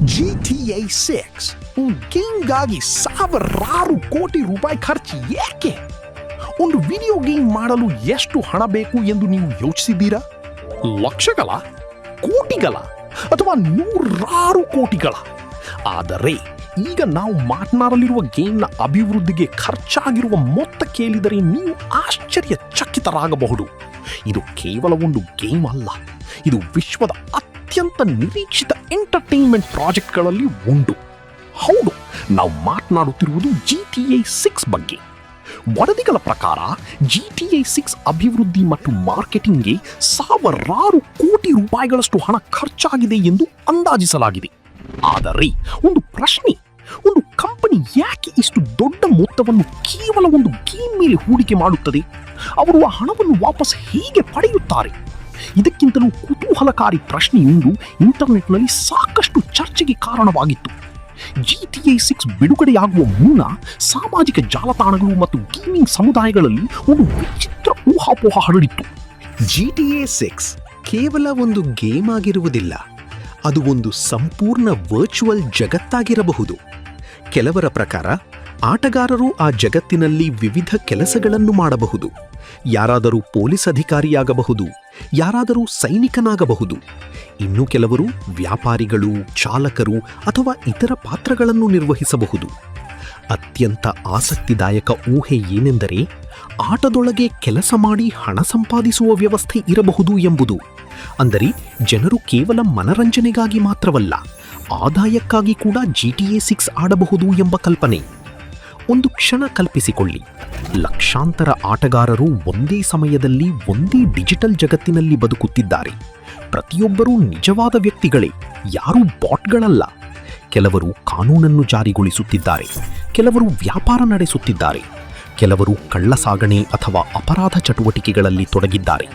GTA 6 ಗೇಮ್ಗಾಗಿ ಸಾವಿರಾರು ಕೋಟಿ ರೂಪಾಯಿ ಖರ್ಚು ಏಕೆ? ಒಂದು ವಿಡಿಯೋ ಗೇಮ್ ಮಾಡಲು ಎಷ್ಟು ಹಣ ಬೇಕು ಎಂದು ನೀವು ಯೋಚಿಸಿದ್ದೀರಾ? ಲಕ್ಷಗಳ, ಕೋಟಿಗಳ ಅಥವಾ ನೂರಾರು ಕೋಟಿಗಳ? ಆದರೆ ಈಗ ನಾವು ಮಾತನಾಡಲಿರುವ ಗೇಮ್ನ ಅಭಿವೃದ್ಧಿಗೆ ಖರ್ಚಾಗಿರುವ ಮೊತ್ತ ಕೇಳಿದರೆ ನೀವು ಆಶ್ಚರ್ಯಚಕಿತರಾಗಬಹುದು. ಇದು ಕೇವಲ ಒಂದು ಗೇಮ್ ಅಲ್ಲ, ಇದು ವಿಶ್ವದ ಅತ್ಯಂತ ನಿರೀಕ್ಷಿತ ಎಂಟರ್ಟೈನ್ಮೆಂಟ್ ಪ್ರಾಜೆಕ್ಟ್ಗಳಲ್ಲಿ ಒಂದು. ಹೌದು, ನಾವು ಮಾತನಾಡುತ್ತಿರುವುದು GTA 6 ಬಗ್ಗೆ. ವರದಿಗಳ ಪ್ರಕಾರ GTA 6 ಅಭಿವೃದ್ಧಿ ಮತ್ತು ಮಾರ್ಕೆಟಿಂಗ್ಗೆ ಸಾವಿರಾರು ಕೋಟಿ ರೂಪಾಯಿಗಳಷ್ಟು ಹಣ ಖರ್ಚಾಗಿದೆ ಎಂದು ಅಂದಾಜಿಸಲಾಗಿದೆ. ಆದರೆ ಒಂದು ಪ್ರಶ್ನೆ, ಒಂದು ಕಂಪನಿ ಯಾಕೆ ಇಷ್ಟು ದೊಡ್ಡ ಮೊತ್ತವನ್ನು ಕೇವಲ ಒಂದು ಗೇಮ್ ಮೇಲೆ ಹೂಡಿಕೆ ಮಾಡುತ್ತದೆ? ಅವರು ಆ ಹಣವನ್ನು ವಾಪಸ್ ಹೇಗೆ ಪಡೆಯುತ್ತಾರೆ? ಇದಕ್ಕಿಂತಲೂ ಕುತೂಹಲಕಾರಿ ಪ್ರಶ್ನೆಯೊಂದು ಇಂಟರ್ನೆಟ್ನಲ್ಲಿ ಸಾಕಷ್ಟು ಚರ್ಚೆಗೆ ಕಾರಣವಾಗಿತ್ತು. GTA 6 ಬಿಡುಗಡೆಯಾಗುವ ಮುನ್ನ ಸಾಮಾಜಿಕ ಜಾಲತಾಣಗಳು ಮತ್ತು ಗೇಮಿಂಗ್ ಸಮುದಾಯಗಳಲ್ಲಿ ಒಂದು ವಿಚಿತ್ರ ಊಹಾಪೋಹ ಹರಡಿತ್ತು. GTA 6 ಕೇವಲ ಒಂದು ಗೇಮ್ ಆಗಿರುವುದಿಲ್ಲ, ಅದು ಒಂದು ಸಂಪೂರ್ಣ ವರ್ಚುವಲ್ ಜಗತ್ತಾಗಿರಬಹುದು. ಕೆಲವರ ಪ್ರಕಾರ ಆಟಗಾರರು ಆ ಜಗತ್ತಿನಲ್ಲಿ ವಿವಿಧ ಕೆಲಸಗಳನ್ನು ಮಾಡಬಹುದು. ಯಾರಾದರೂ ಪೊಲೀಸ್ ಅಧಿಕಾರಿಯಾಗಬಹುದು, ಯಾರಾದರೂ ಸೈನಿಕನಾಗಬಹುದು, ಇನ್ನು ಕೆಲವರು ವ್ಯಾಪಾರಿಗಳು, ಚಾಲಕರು ಅಥವಾ ಇತರ ಪಾತ್ರಗಳನ್ನು ನಿರ್ವಹಿಸಬಹುದು. ಅತ್ಯಂತ ಆಸಕ್ತಿದಾಯಕ ಊಹೆ ಏನೆಂದರೆ, ಆಟದೊಳಗೆ ಕೆಲಸ ಮಾಡಿ ಹಣ ಸಂಪಾದಿಸುವ ವ್ಯವಸ್ಥೆ ಇರಬಹುದು ಎಂಬುದು. ಅಂದರೆ ಜನರು ಕೇವಲ ಮನರಂಜನೆಗಾಗಿ ಮಾತ್ರವಲ್ಲ, ಆದಾಯಕ್ಕಾಗಿ ಕೂಡ GTA 6 ಆಡಬಹುದು ಎಂಬ ಕಲ್ಪನೆ. ಒಂದು ಕ್ಷಣ ಕಲ್ಪಿಸಿಕೊಳ್ಳಿ, ಲಕ್ಷಾಂತರ ಆಟಗಾರರು ಒಂದೇ ಸಮಯದಲ್ಲಿ ಒಂದೇ ಡಿಜಿಟಲ್ ಜಗತ್ತಿನಲ್ಲಿ ಬದುಕುತ್ತಿದ್ದಾರೆ. ಪ್ರತಿಯೊಬ್ಬರೂ ನಿಜವಾದ ವ್ಯಕ್ತಿಗಳೇ, ಯಾರೂ ಬಾಟ್ಗಳಲ್ಲ. ಕೆಲವರು ಕಾನೂನನ್ನು ಜಾರಿಗೊಳಿಸುತ್ತಿದ್ದಾರೆ, ಕೆಲವರು ವ್ಯಾಪಾರ ನಡೆಸುತ್ತಿದ್ದಾರೆ, ಕೆಲವರು ಕಳ್ಳಸಾಗಣೆ ಅಥವಾ ಅಪರಾಧ ಚಟುವಟಿಕೆಗಳಲ್ಲಿ ತೊಡಗಿದ್ದಾರೆ,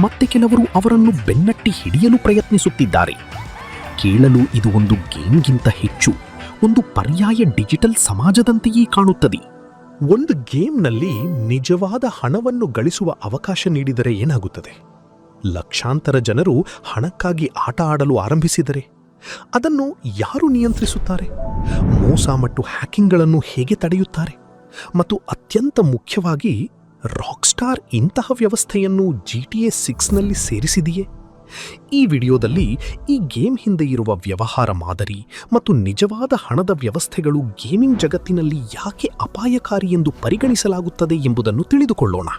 ಮತ್ತೆ ಕೆಲವರು ಅವರನ್ನು ಬೆನ್ನಟ್ಟಿ ಹಿಡಿಯಲು ಪ್ರಯತ್ನಿಸುತ್ತಿದ್ದಾರೆ. ಕೇಳಲು ಇದು ಒಂದು ಗೇಮ್ಗಿಂತ ಹೆಚ್ಚು, ಒಂದು ಪರ್ಯಾಯ ಡಿಜಿಟಲ್ ಸಮಾಜದಂತೆಯೇ ಕಾಣುತ್ತದೆ. ಒಂದು ಗೇಮ್ನಲ್ಲಿ ನಿಜವಾದ ಹಣವನ್ನು ಗಳಿಸುವ ಅವಕಾಶ ನೀಡಿದರೆ ಏನಾಗುತ್ತದೆ? ಲಕ್ಷಾಂತರ ಜನರು ಹಣಕ್ಕಾಗಿ ಆಟ ಆಡಲು ಆರಂಭಿಸಿದರೆ ಅದನ್ನು ಯಾರು ನಿಯಂತ್ರಿಸುತ್ತಾರೆ? ಮೋಸ ಮತ್ತು ಹ್ಯಾಕಿಂಗ್ಗಳನ್ನು ಹೇಗೆ ತಡೆಯುತ್ತಾರೆ? ಮತ್ತು ಅತ್ಯಂತ ಮುಖ್ಯವಾಗಿ, ರಾಕ್ಸ್ಟಾರ್ ಇಂತಹ ವ್ಯವಸ್ಥೆಯನ್ನು GTA 6ನಲ್ಲಿ ಸೇರಿಸಿದೆಯೇ? ಈ ವಿಡಿಯೋದಲ್ಲಿ ಈ ಗೇಮ್ ಹಿಂದೆ ಇರುವ ವ್ಯವಹಾರ ಮಾದರಿ ಮತ್ತು ನಿಜವಾದ ಹಣದ ವ್ಯವಸ್ಥೆಗಳು ಗೇಮಿಂಗ್ ಜಗತ್ತಿನಲ್ಲಿ ಯಾಕೆ ಅಪಾಯಕಾರಿ ಎಂದು ಪರಿಗಣಿಸಲಾಗುತ್ತದೆ ಎಂಬುದನ್ನು ತಿಳಿದುಕೊಳ್ಳೋಣ.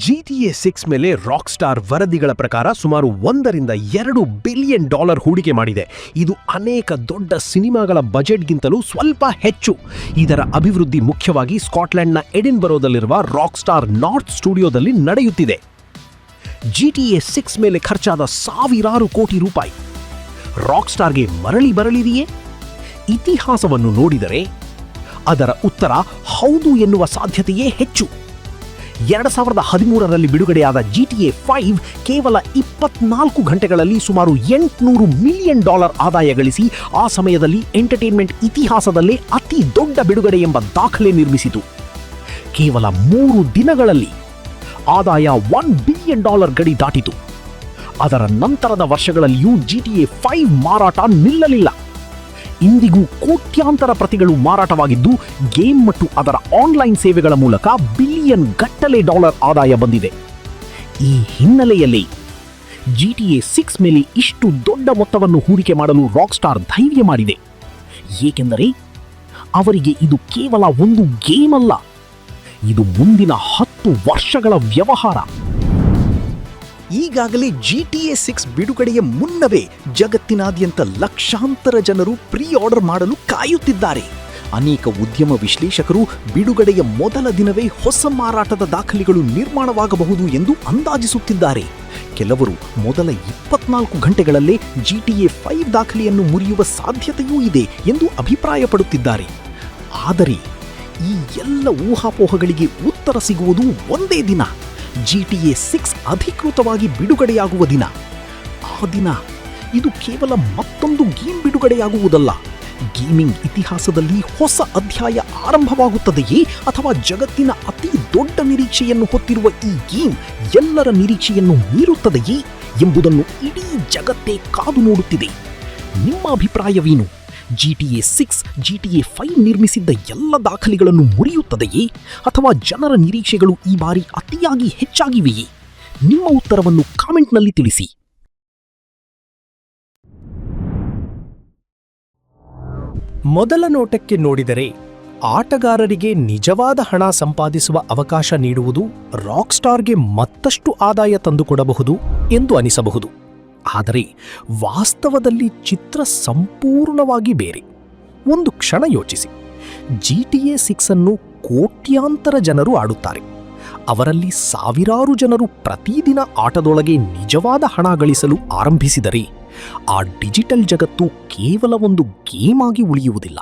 GTA 6 ಮೇಲೆ ರಾಕ್ಸ್ಟಾರ್ ವರದಿಗಳ ಪ್ರಕಾರ ಸುಮಾರು $1 ಬಿಲಿಯನ್ ಹೂಡಿಕೆ ಮಾಡಿದೆ. ಇದು ಅನೇಕ ದೊಡ್ಡ ಸಿನಿಮಾಗಳ ಬಜೆಟ್ಗಿಂತಲೂ ಸ್ವಲ್ಪ ಹೆಚ್ಚು. ಇದರ ಅಭಿವೃದ್ಧಿ ಮುಖ್ಯವಾಗಿ ಸ್ಕಾಟ್ಲೆಂಡ್ನ ಎಡಿನ್ಬರೋದಲ್ಲಿರುವ ರಾಕ್ಸ್ಟಾರ್ ನಾರ್ತ್ ಸ್ಟುಡಿಯೋದಲ್ಲಿ ನಡೆಯುತ್ತಿದೆ. GTA 6 ಮೇಲೆ ಖರ್ಚಾದ ಸಾವಿರಾರು ಕೋಟಿ ರೂಪಾಯಿ ರಾಕ್ಸ್ಟಾರ್ಗೆ ಮರಳಿ ಬರಲಿದೆಯೇ? ಇತಿಹಾಸವನ್ನು ನೋಡಿದರೆ ಅದರ ಉತ್ತರ ಹೌದು ಎನ್ನುವ ಸಾಧ್ಯತೆಯೇ ಹೆಚ್ಚು. 2013ರಲ್ಲಿ ಬಿಡುಗಡೆಯಾದ GTA 5 ಕೇವಲ 24 ಗಂಟೆಗಳಲ್ಲಿ ಸುಮಾರು $800 ಮಿಲಿಯನ್ ಆದಾಯ ಗಳಿಸಿ ಆ ಸಮಯದಲ್ಲಿ ಎಂಟರ್ಟೈನ್ಮೆಂಟ್ ಇತಿಹಾಸದಲ್ಲೇ ಅತಿ ದೊಡ್ಡ ಬಿಡುಗಡೆ ಎಂಬ ದಾಖಲೆ ನಿರ್ಮಿಸಿತು. ಕೇವಲ 3 ದಿನಗಳಲ್ಲಿ ಆದಾಯ $1 ಬಿಲಿಯನ್ ಗಡಿ ದಾಟಿತು. ಅದರ ನಂತರದ ವರ್ಷಗಳಲ್ಲಿಯೂ GTA 5 ಮಾರಾಟ ನಿಲ್ಲಲಿಲ್ಲ. ಇಂದಿಗೂ ಕೋಟ್ಯಾಂತರ ಪ್ರತಿಗಳು ಮಾರಾಟವಾಗಿದ್ದು, ಗೇಮ್ ಮತ್ತು ಅದರ ಆನ್ಲೈನ್ ಸೇವೆಗಳ ಮೂಲಕ ಬಿಲಿಯನ್ ಗಟ್ಟಲೆ ಆದಾಯ ಬಂದಿದೆ. ಈ ಹಿನ್ನೆಲೆಯಲ್ಲಿ GTA 6 ಮೇಲೆ ಇಷ್ಟು ದೊಡ್ಡ ಮೊತ್ತವನ್ನು ಹೂಡಿಕೆ ಮಾಡಲು ರಾಕ್ಸ್ಟಾರ್ ಧೈರ್ಯ ಮಾಡಿದೆ. ಏಕೆಂದರೆ ಅವರಿಗೆ ಇದು ಕೇವಲ ಒಂದು ಗೇಮ್ ಅಲ್ಲ, ಇದು ಮುಂದಿನ 10 ವರ್ಷಗಳ ವ್ಯವಹಾರ. ಈಗಾಗಲೇ GTA 6 ಬಿಡುಗಡೆಯ ಮುನ್ನವೇ ಜಗತ್ತಿನಾದ್ಯಂತ ಲಕ್ಷಾಂತರ ಜನರು ಪ್ರೀ ಆರ್ಡರ್ ಮಾಡಲು ಕಾಯುತ್ತಿದ್ದಾರೆ. ಅನೇಕ ಉದ್ಯಮ ವಿಶ್ಲೇಷಕರು ಬಿಡುಗಡೆಯ ಮೊದಲ ದಿನವೇ ಹೊಸ ಮಾರಾಟದ ದಾಖಲೆಗಳು ನಿರ್ಮಾಣವಾಗಬಹುದು ಎಂದು ಅಂದಾಜಿಸುತ್ತಿದ್ದಾರೆ. ಕೆಲವರು ಮೊದಲ 24 ಗಂಟೆಗಳಲ್ಲೇ GTA 5 ದಾಖಲೆಯನ್ನು ಮುರಿಯುವ ಸಾಧ್ಯತೆಯೂ ಇದೆ ಎಂದು ಅಭಿಪ್ರಾಯಪಡುತ್ತಿದ್ದಾರೆ. ಆದರೆ ಈ ಎಲ್ಲ ಊಹಾಪೋಹಗಳಿಗೆ ಉತ್ತರ ಸಿಗುವುದು ಒಂದೇ ದಿನ, GTA 6 ಅಧಿಕೃತವಾಗಿ ಬಿಡುಗಡೆಯಾಗುವ ದಿನ. ಆ ದಿನ ಇದು ಕೇವಲ ಮತ್ತೊಂದು ಗೇಮ್ ಬಿಡುಗಡೆಯಾಗುವುದಲ್ಲ, ಗೇಮಿಂಗ್ ಇತಿಹಾಸದಲ್ಲಿ ಹೊಸ ಅಧ್ಯಾಯ ಆರಂಭವಾಗುತ್ತದೆಯೇ ಅಥವಾ ಜಗತ್ತಿನ ಅತಿ ದೊಡ್ಡ ನಿರೀಕ್ಷೆಯನ್ನು ಹೊತ್ತಿರುವ ಈ ಗೇಮ್ ಎಲ್ಲರ ನಿರೀಕ್ಷೆಯನ್ನು ಮೀರುತ್ತದೆಯೇ ಎಂಬುದನ್ನು ಇಡೀ ಜಗತ್ತೇ ಕಾದು ನೋಡುತ್ತಿದೆ. ನಿಮ್ಮ ಅಭಿಪ್ರಾಯವೇನು? GTA 6, GTA 5 ನಿರ್ಮಿಸಿದ್ದ ಎಲ್ಲ ದಾಖಲೆಗಳನ್ನು ಮುರಿಯುತ್ತದೆಯೇ ಅಥವಾ ಜನರ ನಿರೀಕ್ಷೆಗಳು ಈ ಬಾರಿ ಅತಿಯಾಗಿ ಹೆಚ್ಚಾಗಿವೆಯೇ? ನಿಮ್ಮ ಉತ್ತರವನ್ನು ಕಾಮೆಂಟ್ನಲ್ಲಿ ತಿಳಿಸಿ. ಮೊದಲ ನೋಟಕ್ಕೆ ನೋಡಿದರೆ ಆಟಗಾರರಿಗೆ ನಿಜವಾದ ಹಣ ಸಂಪಾದಿಸುವ ಅವಕಾಶ ನೀಡುವುದು ರಾಕ್ ಸ್ಟಾರ್ಗೆ ಮತ್ತಷ್ಟು ಆದಾಯ ತಂದುಕೊಡಬಹುದು ಎಂದು ಅನಿಸಬಹುದು. ಆದರೆ ವಾಸ್ತವದಲ್ಲಿ ಚಿತ್ರ ಸಂಪೂರ್ಣವಾಗಿ ಬೇರೆ. ಒಂದು ಕ್ಷಣ ಯೋಚಿಸಿ. GTA 6 ಅನ್ನು ಕೋಟ್ಯಾಂತರ ಜನರು ಆಡುತ್ತಾರೆ. ಅವರಲ್ಲಿ ಸಾವಿರಾರು ಜನರು ಪ್ರತಿದಿನ ಆಟದೊಳಗೆ ನಿಜವಾದ ಹಣ ಗಳಿಸಲು ಆರಂಭಿಸಿದರೆ ಆ ಡಿಜಿಟಲ್ ಜಗತ್ತು ಕೇವಲ ಒಂದು ಗೇಮ್ ಆಗಿ ಉಳಿಯುವುದಿಲ್ಲ.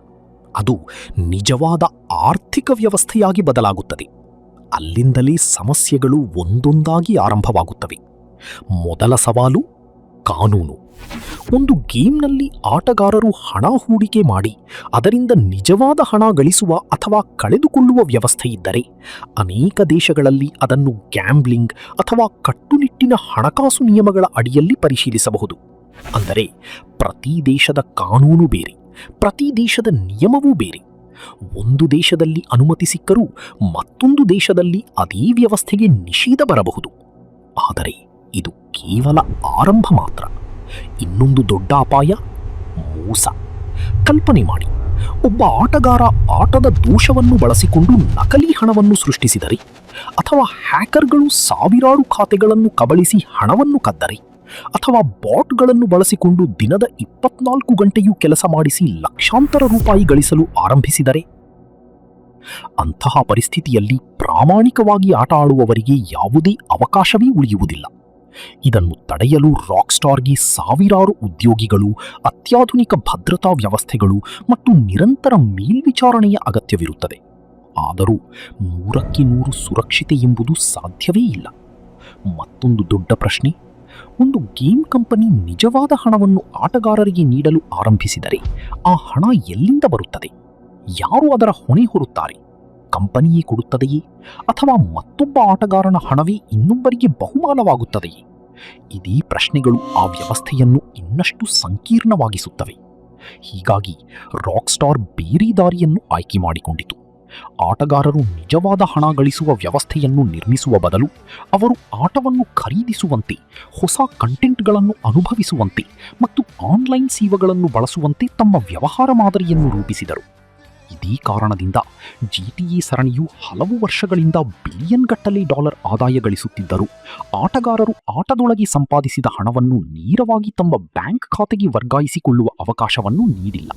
ಅದು ನಿಜವಾದ ಆರ್ಥಿಕ ವ್ಯವಸ್ಥೆಯಾಗಿ ಬದಲಾಗುತ್ತದೆ. ಅಲ್ಲಿಂದಲೇ ಸಮಸ್ಯೆಗಳು ಒಂದೊಂದಾಗಿ ಆರಂಭವಾಗುತ್ತವೆ. ಮೊದಲ ಸವಾಲು ಕಾನೂನು. ಒಂದು ಗೇಮ್ನಲ್ಲಿ ಆಟಗಾರರು ಹಣ ಹೂಡಿಕೆ ಮಾಡಿ ಅದರಿಂದ ನಿಜವಾದ ಹಣ ಗಳಿಸುವ ಅಥವಾ ಕಳೆದುಕೊಳ್ಳುವ ವ್ಯವಸ್ಥೆ ಇದ್ದರೆ ಅನೇಕ ದೇಶಗಳಲ್ಲಿ ಅದನ್ನು ಗ್ಯಾಂಬ್ಲಿಂಗ್ ಅಥವಾ ಕಟ್ಟುನಿಟ್ಟಿನ ಹಣಕಾಸು ನಿಯಮಗಳ ಅಡಿಯಲ್ಲಿ ಪರಿಶೀಲಿಸಬಹುದು. ಅಂದರೆ ಪ್ರತಿ ದೇಶದ ಕಾನೂನು ಬೇರೆ, ಪ್ರತಿ ದೇಶದ ನಿಯಮವೂ ಬೇರೆ. ಒಂದು ದೇಶದಲ್ಲಿ ಅನುಮತಿ ಸಿಕ್ಕರೂ ಮತ್ತೊಂದು ದೇಶದಲ್ಲಿ ಅದೇ ವ್ಯವಸ್ಥೆಗೆ ನಿಷೇಧ ಬರಬಹುದು. ಆದರೆ ಇದು ಕೇವಲ ಆರಂಭ ಮಾತ್ರ. ಇನ್ನೊಂದು ದೊಡ್ಡ ಅಪಾಯ ಮೋಸ. ಕಲ್ಪನೆ ಮಾಡಿ, ಒಬ್ಬ ಆಟಗಾರ ಆಟದ ದೋಷವನ್ನು ಬಳಸಿಕೊಂಡು ನಕಲಿ ಹಣವನ್ನು ಸೃಷ್ಟಿಸಿದರೆ ಅಥವಾ ಹ್ಯಾಕರ್ಗಳು ಸಾವಿರಾರು ಖಾತೆಗಳನ್ನು ಕಬಳಿಸಿ ಹಣವನ್ನು ಕದ್ದರೆ ಅಥವಾ ಬಾಟ್ಗಳನ್ನು ಬಳಸಿಕೊಂಡು ದಿನದ 24 ಗಂಟೆಯೂ ಕೆಲಸ ಮಾಡಿಸಿ ಲಕ್ಷಾಂತರ ರೂಪಾಯಿ ಗಳಿಸಲು ಆರಂಭಿಸಿದರೆ, ಅಂತಹ ಪರಿಸ್ಥಿತಿಯಲ್ಲಿ ಪ್ರಾಮಾಣಿಕವಾಗಿ ಆಟ ಆಡುವವರಿಗೆ ಯಾವುದೇ ಅವಕಾಶವೇ ಉಳಿಯುವುದಿಲ್ಲ. ಇದನ್ನು ತಡೆಯಲು ರಾಕ್ ಸ್ಟಾರ್ಗೆ ಸಾವಿರಾರು ಉದ್ಯೋಗಿಗಳು, ಅತ್ಯಾಧುನಿಕ ಭದ್ರತಾ ವ್ಯವಸ್ಥೆಗಳು ಮತ್ತು ನಿರಂತರ ಮೇಲ್ವಿಚಾರಣೆಯ ಅಗತ್ಯವಿರುತ್ತದೆ. ಆದರೂ 100ಕ್ಕೆ 100 ಸುರಕ್ಷತೆ ಎಂಬುದು ಸಾಧ್ಯವೇ ಇಲ್ಲ. ಮತ್ತೊಂದು ದೊಡ್ಡ ಪ್ರಶ್ನೆ, ಒಂದು ಗೇಮ್ ಕಂಪನಿ ನಿಜವಾದ ಹಣವನ್ನು ಆಟಗಾರರಿಗೆ ನೀಡಲು ಆರಂಭಿಸಿದರೆ ಆ ಹಣ ಎಲ್ಲಿಂದ ಬರುತ್ತದೆ? ಯಾರು ಅದರ ಹೊಣೆ ಹೊರುತ್ತಾರೆ? ಕಂಪನಿಯೇ ಕೊಡುತ್ತದೆಯೇ ಅಥವಾ ಮತ್ತೊಬ್ಬ ಆಟಗಾರನ ಹಣವೇ ಇನ್ನೊಬ್ಬರಿಗೆ ಬಹುಮಾನವಾಗುತ್ತದೆಯೇ? ಇದೇ ಪ್ರಶ್ನೆಗಳು ಆ ವ್ಯವಸ್ಥೆಯನ್ನು ಇನ್ನಷ್ಟು ಸಂಕೀರ್ಣವಾಗಿಸುತ್ತವೆ. ಹೀಗಾಗಿ ರಾಕ್ ಸ್ಟಾರ್ ಬೇರೆ ದಾರಿಯನ್ನು ಆಯ್ಕೆ ಮಾಡಿಕೊಂಡಿತು. ಆಟಗಾರರು ನಿಜವಾದ ಹಣ ಗಳಿಸುವ ವ್ಯವಸ್ಥೆಯನ್ನು ನಿರ್ಮಿಸುವ ಬದಲು ಅವರು ಆಟವನ್ನು ಖರೀದಿಸುವಂತೆ, ಹೊಸ ಕಂಟೆಂಟ್ಗಳನ್ನು ಅನುಭವಿಸುವಂತೆ ಮತ್ತು ಆನ್ಲೈನ್ ಸೇವೆಗಳನ್ನು ಬಳಸುವಂತೆ ತಮ್ಮ ವ್ಯವಹಾರ ಮಾದರಿಯನ್ನು ರೂಪಿಸಿದರು. ಇದೇ ಕಾರಣದಿಂದ GTA ಸರಣಿಯು ಹಲವು ವರ್ಷಗಳಿಂದ ಬಿಲಿಯನ್ ಗಟ್ಟಲೆ ಡಾಲರ್ ಆದಾಯ ಗಳಿಸುತ್ತಿದ್ದರೂ ಆಟಗಾರರು ಆಟದೊಳಗೆ ಸಂಪಾದಿಸಿದ ಹಣವನ್ನು ನೇರವಾಗಿ ತಮ್ಮ ಬ್ಯಾಂಕ್ ಖಾತೆಗೆ ವರ್ಗಾಯಿಸಿಕೊಳ್ಳುವ ಅವಕಾಶವನ್ನು ನೀಡಿಲ್ಲ.